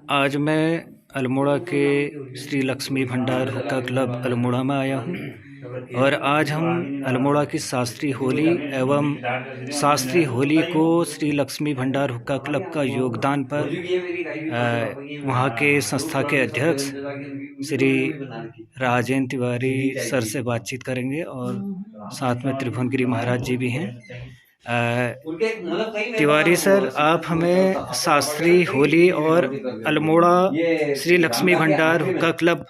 आज मैं अल्मोड़ा के श्री लक्ष्मी भंडार हुक्का क्लब अल्मोड़ा में आया हूँ और आज हम अल्मोड़ा की शास्त्रीय होली एवं शास्त्रीय होली को श्री लक्ष्मी भंडार हुक्का क्लब का योगदान पर वहाँ के संस्था के अध्यक्ष श्री राजेंद्र तिवारी सर से बातचीत करेंगे और साथ में त्रिभुवनगिरी महाराज जी भी हैं। तिवारी सर, आप हमें शास्त्रीय होली और अल्मोड़ा श्री लक्ष्मी भंडार हुक्का क्लब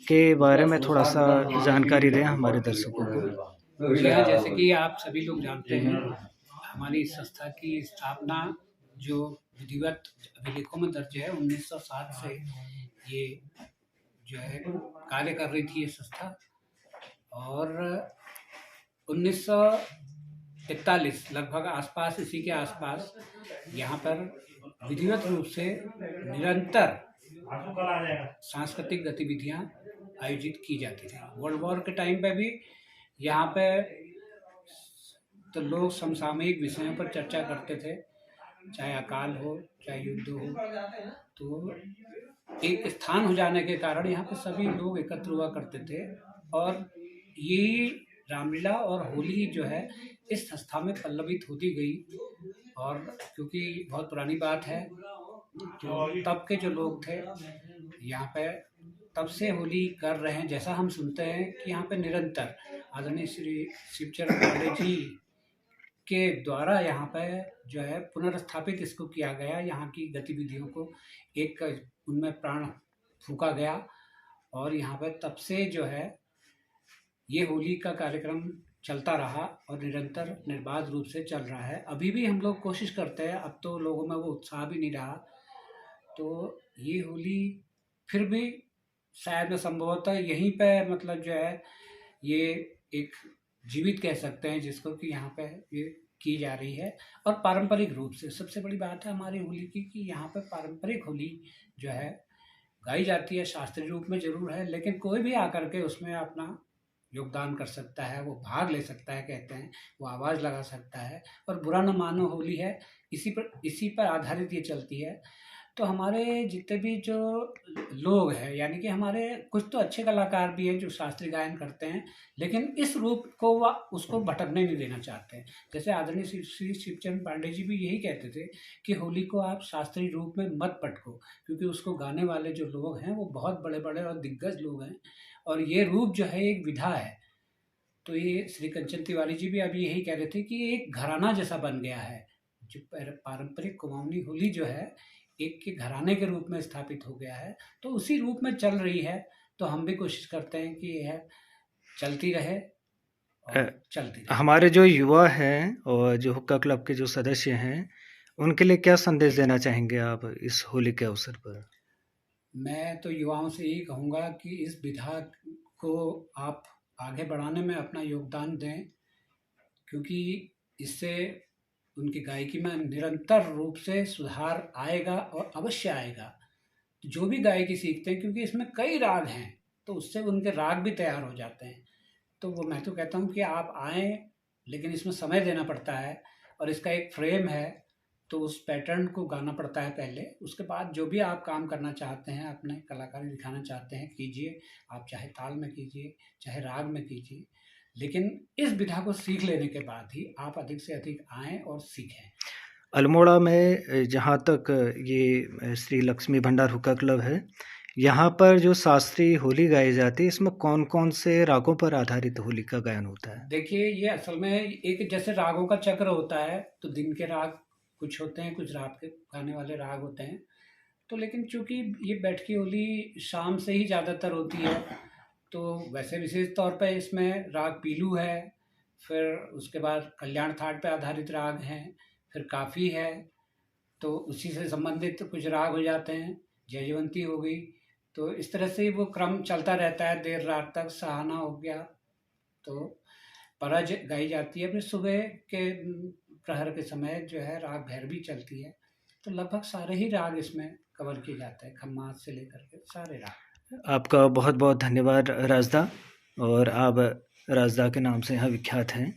के बारे में थोड़ा सा जानकारी दें हमारे दर्शकों को। जी हाँ, जैसे कि आप सभी लोग जानते हैं, हमारी संस्था की स्थापना जो विधिवत अभिलेखों में दर्ज है 1960 से ये जो है कार्य कर रही थी ये संस्था, और 1941 लगभग आसपास, इसी के आसपास यहाँ पर विधिवत रूप से निरंतर सांस्कृतिक गतिविधियाँ आयोजित की जाती थी। वर्ल्ड वॉर के टाइम पे भी यहाँ पे तो लोग समसामयिक विषयों पर चर्चा करते थे, चाहे अकाल हो चाहे युद्ध हो, तो एक स्थान हो जाने के कारण यहाँ पे सभी लोग एकत्र हुआ करते थे। और ये रामलीला और होली जो है इस संस्था में पल्लवित होती गई, और क्योंकि बहुत पुरानी बात है तो तब के जो लोग थे यहाँ पे तब से होली कर रहे हैं। जैसा हम सुनते हैं कि यहाँ पे निरंतर आदरणीय श्री शिवचरण पांडे जी के द्वारा यहाँ पे जो है पुनर्स्थापित इसको किया गया, यहाँ की गतिविधियों को एक उनमें प्राण फूका गया, और यहाँ पे तब से जो है ये होली का कार्यक्रम चलता रहा और निरंतर निर्बाध रूप से चल रहा है। अभी भी हम लोग कोशिश करते हैं, अब तो लोगों में वो उत्साह भी नहीं रहा, तो ये होली फिर भी शायद संभवतः यहीं पे मतलब जो है ये एक जीवित कह सकते हैं जिसको कि यहाँ पे ये की जा रही है। और पारंपरिक रूप से सबसे बड़ी बात है हमारी होली की कि यहाँ पे पारंपरिक होली जो है गाई जाती है, शास्त्रीय रूप में जरूर है, लेकिन कोई भी आकर के उसमें अपना योगदान कर सकता है, वो भाग ले सकता है, कहते हैं वो आवाज़ लगा सकता है। और बुरा न मानो होली है, इसी पर आधारित ये चलती है। तो हमारे जितने भी जो लोग हैं, यानी कि हमारे कुछ तो अच्छे कलाकार भी हैं जो शास्त्रीय गायन करते हैं, लेकिन इस रूप को उसको भटकने नहीं देना चाहते हैं। जैसे आदरणीय श्री शिवचरण पांडे जी भी यही कहते थे कि होली को आप शास्त्रीय रूप में मत पटको, क्योंकि उसको गाने वाले जो लोग हैं वो बहुत बड़े बड़े और दिग्गज लोग हैं, और ये रूप जो है एक विधा है। तो ये श्री कंचन तिवारी जी भी अभी यही कह रहे थे कि एक घराना जैसा बन गया है, जो पारंपरिक कुमाऊनी होली जो है एक के घराने के रूप में स्थापित हो गया है, तो उसी रूप में चल रही है। तो हम भी कोशिश करते हैं कि यह चलती रहे और चलती रहे। हमारे जो युवा हैं और जो हुक्का क्लब के जो सदस्य हैं, उनके लिए क्या संदेश देना चाहेंगे आप इस होली के अवसर पर? मैं तो युवाओं से यही कहूँगा कि इस विधा को आप आगे बढ़ाने में अपना योगदान दें, क्योंकि इससे उनकी गायकी में निरंतर रूप से सुधार आएगा और अवश्य आएगा। जो भी गायकी सीखते हैं, क्योंकि इसमें कई राग हैं, तो उससे उनके राग भी तैयार हो जाते हैं। तो वो मैं तो कहता हूँ कि आप आएँ, लेकिन इसमें समय देना पड़ता है, और इसका एक फ्रेम है, तो उस पैटर्न को गाना पड़ता है पहले। उसके बाद जो भी आप काम करना चाहते हैं, अपने कलाकारी दिखाना चाहते हैं, कीजिए। आप चाहे ताल में कीजिए, चाहे राग में कीजिए, लेकिन इस विधा को सीख लेने के बाद ही आप अधिक से अधिक आएँ और सीखें। अल्मोड़ा में जहाँ तक ये श्री लक्ष्मी भंडार हुक्का क्लब है, यहाँ पर जो शास्त्रीय होली गाई जाती है, इसमें कौन-कौन से रागों पर आधारित होली का गायन होता है? देखिए, ये असल में एक जैसे रागों का चक्र होता है, तो दिन के राग कुछ होते हैं, कुछ रात के गाने वाले राग होते हैं। तो लेकिन चूँकि ये बैठकी होली शाम से ही ज़्यादातर होती है, तो वैसे विशेष तौर पे इसमें राग पीलू है, फिर उसके बाद कल्याण थाट पे आधारित राग हैं, फिर काफ़ी है, तो उसी से संबंधित कुछ राग हो जाते हैं, जयजयवंती हो गई। तो इस तरह से वो क्रम चलता रहता है देर रात तक। सहाना हो गया, तो परज गाई जाती है, फिर सुबह के प्रहर के समय जो है राग भैरवी चलती है। तो लगभग सारे ही राग इसमें कवर किए जाते हैं, खम्मास से लेकर के सारे राग। आपका बहुत-बहुत धन्यवाद राजदा, और आप राजदा के नाम से यहाँ विख्यात हैं।